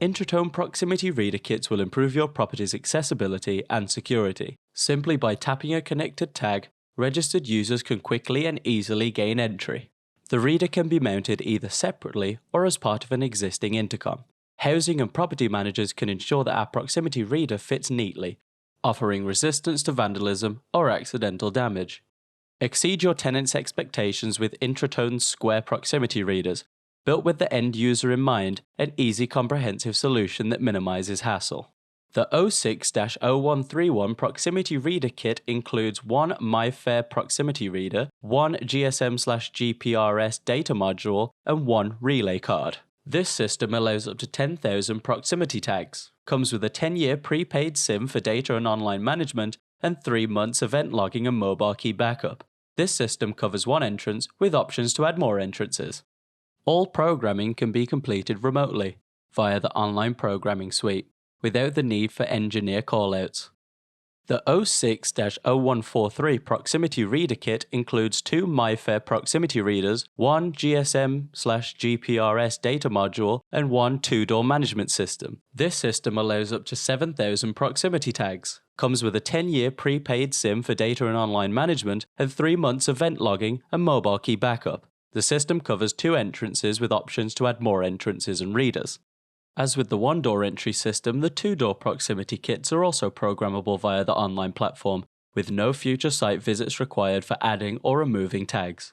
Intratone Proximity Reader kits will improve your property's accessibility and security. Simply by tapping a connected tag, registered users can quickly and easily gain entry. The reader can be mounted either separately or as part of an existing intercom. Housing and property managers can ensure that our proximity reader fits neatly, offering resistance to vandalism or accidental damage. Exceed your tenant's expectations with Intratone's Square Proximity Readers, built with the end user in mind, an easy comprehensive solution that minimizes hassle. The 06-0131 Proximity Reader Kit includes one MyFair Proximity Reader, one GSM/GPRS data module, and one relay card. This system allows up to 10,000 proximity tags, comes with a 10-year prepaid SIM for data and online management, and 3 months event logging and mobile key backup. This system covers one entrance with options to add more entrances. All programming can be completed remotely via the online programming suite, without the need for engineer callouts. The 06-0143 Proximity Reader Kit includes two MyFair Proximity Readers, one GSM/GPRS data module, and one two-door management system. This system allows up to 7,000 proximity tags, comes with a 10-year prepaid SIM for data and online management, and 3 months event logging and mobile key backup. The system covers 2 entrances with options to add more entrances and readers. As with the one-door entry system, the two-door proximity kits are also programmable via the online platform, with no future site visits required for adding or removing tags.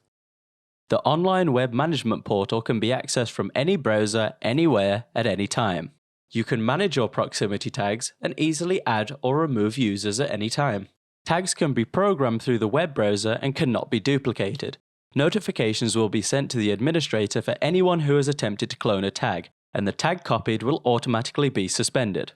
The online web management portal can be accessed from any browser, anywhere, at any time. You can manage your proximity tags and easily add or remove users at any time. Tags can be programmed through the web browser and cannot be duplicated. Notifications will be sent to the administrator for anyone who has attempted to clone a tag, and the tag copied will automatically be suspended.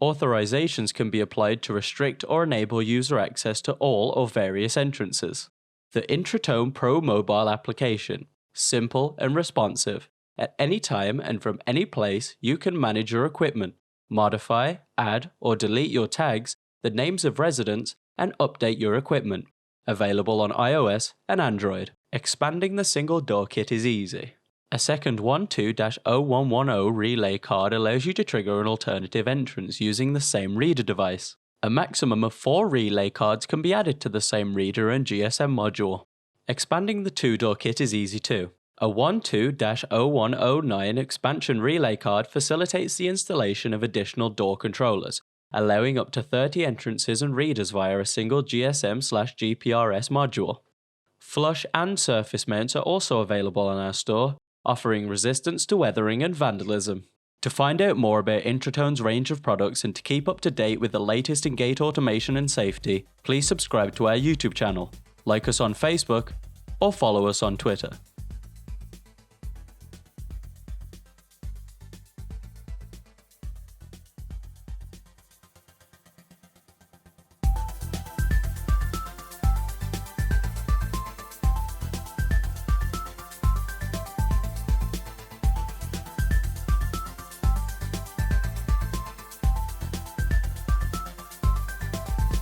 Authorizations can be applied to restrict or enable user access to all or various entrances. The Intratone Pro mobile application, simple and responsive. At any time and from any place, you can manage your equipment, modify, add or delete your tags, the names of residents, and update your equipment. Available on iOS and Android. Expanding the single door kit is easy. A second 12-0110 relay card allows you to trigger an alternative entrance using the same reader device. A maximum of 4 relay cards can be added to the same reader and GSM module. Expanding the two-door kit is easy too. A 12-0109 expansion relay card facilitates the installation of additional door controllers, allowing up to 30 entrances and readers via a single GSM/GPRS module. Flush and surface mounts are also available on our store, offering resistance to weathering and vandalism. To find out more about Intratone's range of products and to keep up to date with the latest in gate automation and safety, please subscribe to our YouTube channel, like us on Facebook, or follow us on Twitter.